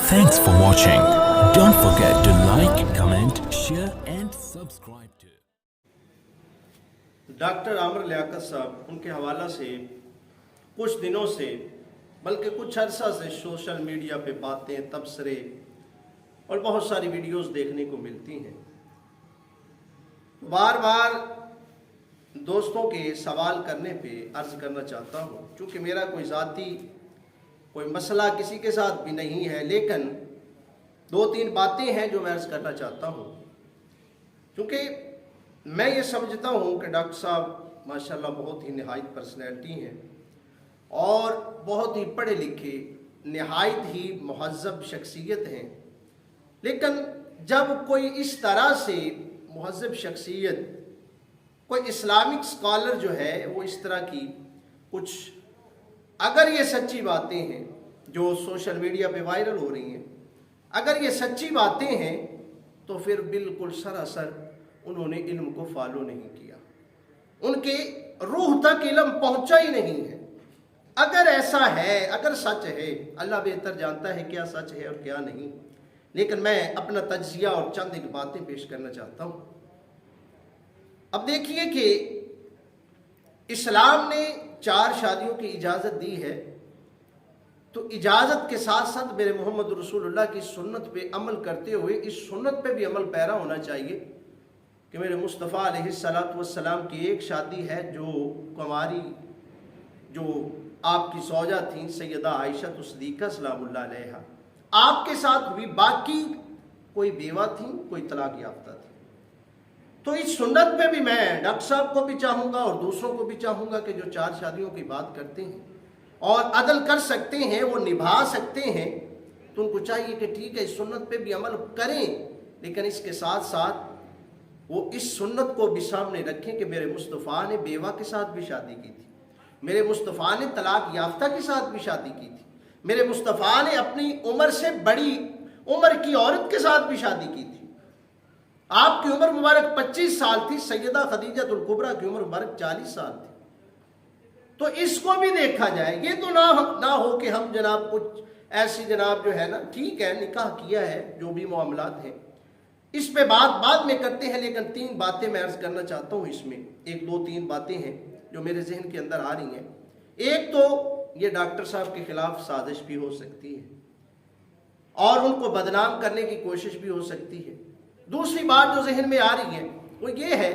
Thanks for watching. Don't forget to like, comment, share and subscribe to. Doctor Aamir Liaquat साहब, उनके हवाला से कुछ दिनों से बल्कि कुछ अरसा से सोशल मीडिया पे बातें, तबसरे और बहुत सारी वीडियोस देखने को मिलती हैं। बार बार दोस्तों के सवाल करने पे अर्ज़ करना चाहता हूँ, चूँकि मेरा कोई ज़ाती कोई मसला किसी के साथ भी नहीं है, लेकिन दो तीन बातें हैं जो मैं अर्ज़ करना चाहता हूँ। क्योंकि मैं ये समझता हूँ कि डॉक्टर साहब माशाल्लाह बहुत ही निहायत पर्सनैलिटी हैं और बहुत ही पढ़े लिखे, निहायत ही मुहज़्ज़ब शख्सियत हैं। लेकिन जब कोई इस तरह से मुहज़्ज़ब शख्सियत, कोई इस्लामिक स्कॉलर जो है वो इस तरह की कुछ, अगर ये सच्ची बातें हैं जो सोशल मीडिया पे वायरल हो रही हैं, अगर ये सच्ची बातें हैं तो फिर बिल्कुल सरासर उन्होंने इल्म को फॉलो नहीं किया, उनके रूह तक इल्म पहुंचा ही नहीं है। अगर ऐसा है, अगर सच है, अल्लाह बेहतर जानता है क्या सच है और क्या नहीं, लेकिन मैं अपना तज्जिया और चंद एक बातें पेश करना चाहता हूँ। अब देखिए कि इस्लाम ने 4 शादियों की इजाज़त दी है, तो इजाज़त के साथ साथ मेरे मोहम्मद रसूलुल्लाह की सुन्नत पे अमल करते हुए इस सुन्नत पे भी अमल पैरा होना चाहिए कि मेरे मुस्तफ़ा अलैहिस्सलातु वस्सलाम की एक शादी है जो कुंवारी, जो आपकी सौजा थी सैयदा आयशा सिद्दीक़ा सलामुल्लाह अलैहा, आपके साथ हुई, बाकी कोई बेवा थी, कोई तलाक याफ्ता थी। तो इस सुन्नत पे भी मैं डॉक्टर साहब को भी चाहूँगा और दूसरों को भी चाहूँगा कि जो 4 शादियों की बात करते हैं और अदल कर सकते हैं, वो निभा सकते हैं, तो उनको चाहिए कि ठीक है इस सुन्नत पे भी अमल करें, लेकिन इसके साथ साथ वो इस सुन्नत को भी सामने रखें कि मेरे मुस्तफ़ा ने बेवा के साथ भी शादी की थी, मेरे मुस्तफ़ा ने तलाक याफ्ता के साथ भी शादी की थी, मेरे मुस्तफ़ा ने अपनी उम्र से बड़ी उम्र की औरत के साथ भी शादी की थी। आपकी उम्र मुबारक 25 साल थी, सैयदा खदीजतुल कुबरा की उम्र मुबारक 40 साल थी। तो इसको भी देखा जाए, ये तो ना हो कि हम जनाब कुछ ऐसी जनाब जो है ना, ठीक है निकाह किया है, जो भी मामलात हैं इस पे बात बाद में करते हैं, लेकिन 3 बातें मैं अर्ज करना चाहता हूँ। इसमें 1, 2, 3 बातें हैं जो मेरे जहन के अंदर आ रही हैं। एक तो ये डॉक्टर साहब के खिलाफ साजिश भी हो सकती है और उनको बदनाम करने की कोशिश भी हो सकती है। दूसरी बात जो जहन में आ रही है वो ये है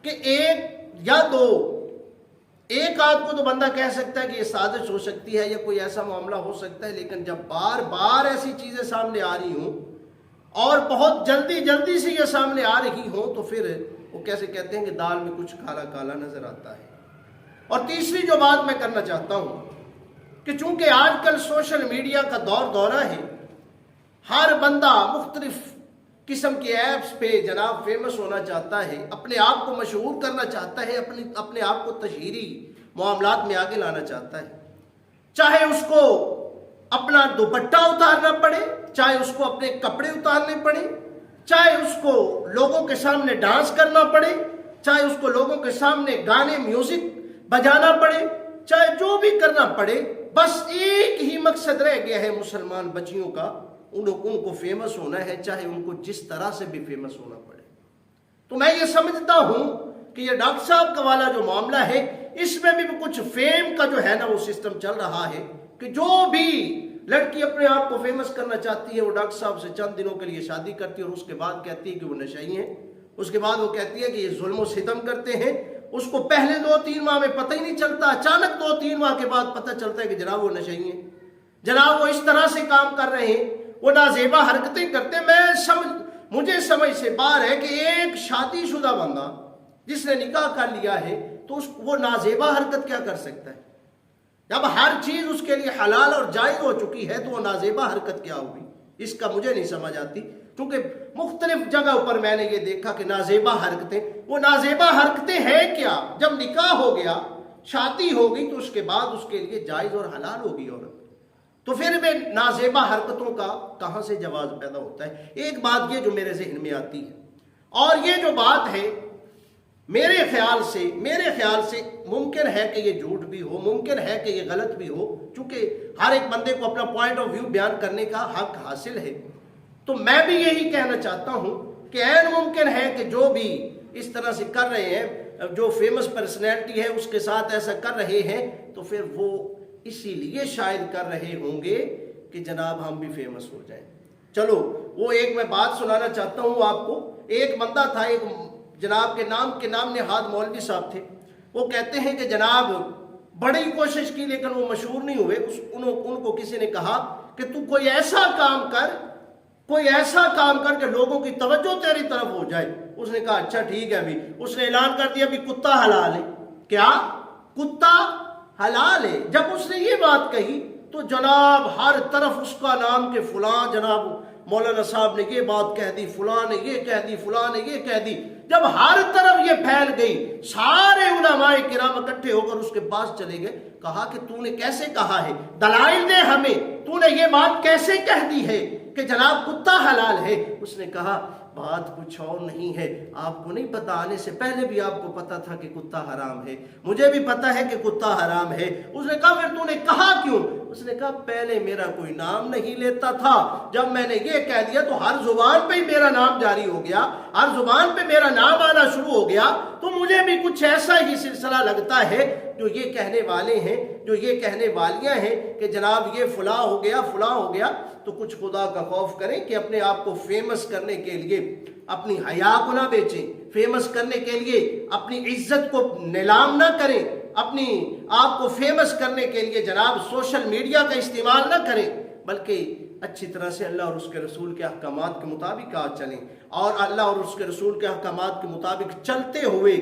कि 1 या 2, एक आध को तो बंदा कह सकता है कि ये साजिश हो सकती है या कोई ऐसा मामला हो सकता है, लेकिन जब बार बार ऐसी चीजें सामने आ रही हूं और बहुत जल्दी से ये सामने आ रही हो, तो फिर वो कैसे कहते हैं कि दाल में कुछ काला काला नजर आता है। और तीसरी जो बात मैं करना चाहता हूं कि चूंकि आजकल सोशल मीडिया का दौरा है, हर बंदा मुख्तलिफ किस्म के ऐप्स पे जनाब फेमस होना चाहता है, अपने आप को मशहूर करना चाहता है, अपने आप को तशहीरी मामलात में आगे लाना चाहता है। चाहे उसको अपना दुपट्टा उतारना पड़े, चाहे उसको अपने कपड़े उतारने पड़े, चाहे उसको लोगों के सामने डांस करना पड़े, चाहे उसको लोगों के सामने गाने म्यूजिक बजाना पड़े, चाहे जो भी करना पड़े, बस एक ही मकसद रह गया है मुसलमान बच्चियों का, उनको फेमस होना है, चाहे उनको जिस तरह से भी फेमस होना पड़े। तो मैं ये समझता हूं कि ये डॉक्टर साहब का वाला जो मामला है, इसमें भी कुछ फेम का जो है ना वो सिस्टम चल रहा है कि जो भी लड़की अपने आप को फेमस करना चाहती है वो डॉक्टर साहब से चंद दिनों के लिए शादी करती है और उसके बाद कहती है कि वो नशई हैं, उसके बाद वो कहती है कि ये जुल्म व सितम करते हैं। उसको पहले 2-3 माह में पता ही नहीं चलता, अचानक 2-3 माह के बाद पता चलता है कि जनाब वो नशई हैं, जनाब वो इस तरह से काम कर रहे हैं, वो नाजेबा हरकतें करते। मुझे समझ से बाहर है कि एक शादीशुदा बंदा जिसने निकाह कर लिया है तो वो नाजेबा हरकत क्या कर सकता है? जब हर चीज उसके लिए हलाल और जायज हो चुकी है तो वो नाजेबा हरकत क्या होगी, इसका मुझे नहीं समझ आती। क्योंकि मुख्तलिफ जगह पर मैंने ये देखा कि नाजेबा हरकतें, वो नाजेबा हरकतें हैं क्या? जब निकाह हो गया, शादी हो गई, तो उसके बाद उसके लिए जायज और हलाल होगी औरत, तो फिर में नाजेबा हरकतों का कहां से जवाब पैदा होता है? एक बात ये जो मेरे जहन में आती है, और ये जो बात है میرے خیال سے ممکن ہے کہ یہ جھوٹ بھی ہو، ممکن ہے کہ یہ غلط بھی ہو، چونکہ ہر ایک بندے کو اپنا پوائنٹ آف ویو بیان کرنے کا حق حاصل ہے۔ تو میں بھی یہی کہنا چاہتا ہوں کہ عین ممکن ہے کہ جو بھی اس طرح سے کر رہے ہیں، جو فیمس پرسنالٹی ہے اس کے ساتھ ایسا کر رہے ہیں، تو پھر وہ اسی لیے شاید کر رہے ہوں گے کہ جناب ہم بھی فیمس ہو جائیں۔ چلو وہ ایک میں بات سنانا چاہتا ہوں آپ کو۔ ایک بندہ تھا، ایک جناب کے نام نہاد مولوی صاحب تھے۔ وہ کہتے ہیں کہ جناب بڑی کوشش کی لیکن وہ مشہور نہیں ہوئے۔ ان کو کسی نے کہا کہ تو کوئی ایسا کام کر کہ لوگوں کی توجہ تیری طرف ہو جائے۔ اس نے کہا اچھا ٹھیک ہے۔ ابھی اس نے اعلان کر دیا بھی کتا حلال ہے۔ کیا؟ کتا حلال ہے۔ جب اس نے یہ بات کہی تو جناب ہر طرف اس کا نام کہ فلاں جناب مولانا صاحب نے یہ بات کہہ دی، فلاں نے یہ کہہ دی، فلاں نے یہ کہہ دی۔ جب ہر طرف یہ پھیل گئی، سارے علماء کرام اکٹھے ہو کر اس کے پاس چلے گئے۔ کہا کہ تو نے کیسے کہا ہے؟ دلائل دے ہمیں، تو نے یہ بات کیسے کہہ دی ہے کہ جناب کتا حلال ہے؟ اس نے کہا بات کچھ اور نہیں ہے، آپ کو نہیں پتا، آنے سے پہلے بھی آپ کو پتا تھا کہ کتا حرام ہے، مجھے بھی پتا ہے کہ کتا حرام ہے۔ اس نے کہا پھر تو نے کہا کیوں؟ اس نے کہا پہلے میرا کوئی نام نہیں لیتا تھا، جب میں نے یہ کہہ دیا تو ہر زبان پہ ہی میرا نام جاری ہو گیا، ہر زبان پہ میرا نام آنا شروع ہو گیا، تو مجھے بھی کچھ ایسا ہی سلسلہ لگتا ہے۔ جو یہ کہنے والے ہیں، جو یہ کہنے والیاں ہیں کہ جناب یہ فلاں ہو گیا، فلاں ہو گیا، تو کچھ خدا کا خوف کریں کہ اپنے آپ کو فیمس کرنے کے لیے اپنی حیا کو نہ بیچیں، فیمس کرنے کے لیے اپنی عزت کو نیلام نہ کریں، اپنی آپ کو فیمس کرنے کے لیے جناب سوشل میڈیا کا استعمال نہ کریں، بلکہ اچھی طرح سے اللہ اور اس کے رسول کے احکامات کے مطابق آج چلیں، اور اللہ اور اس کے رسول کے احکامات کے مطابق چلتے ہوئے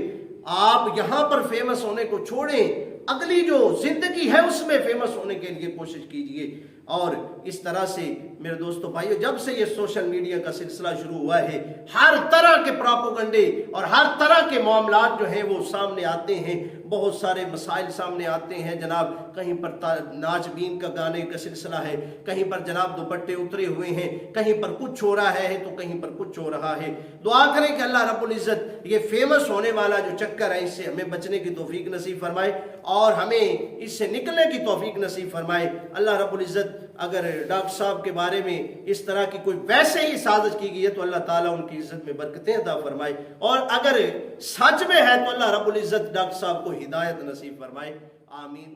آپ یہاں پر فیمس ہونے کو چھوڑیں، اگلی جو زندگی ہے اس میں فیمس ہونے کے لیے کوشش کیجئے۔ اور اس طرح سے میرے دوستو بھائیو، جب سے یہ سوشل میڈیا کا سلسلہ شروع ہوا ہے، ہر طرح کے پراپوگنڈے اور ہر طرح کے معاملات جو ہیں وہ سامنے آتے ہیں، بہت سارے مسائل سامنے آتے ہیں جناب۔ کہیں پر ناچ بین کا گانے کا سلسلہ ہے، کہیں پر جناب دوپٹے اترے ہوئے ہیں، کہیں پر کچھ ہو رہا ہے تو کہیں پر کچھ ہو رہا ہے۔ دعا کریں کہ اللہ رب العزت یہ فیمس ہونے والا جو چکر ہے اس سے ہمیں بچنے کی توفیق نصیب فرمائے اور ہمیں اس سے نکلنے کی توفیق نصیب فرمائے۔ اللہ رب العزت اگر ڈاکٹر صاحب کے بارے میں اس طرح کی کوئی ویسے ہی سازش کی گئی ہے تو اللہ تعالیٰ ان کی عزت میں برکتیں عطا فرمائے، اور اگر سچ میں ہے تو اللہ رب العزت ڈاکٹر صاحب کو ہدایت نصیب فرمائے۔ آمین۔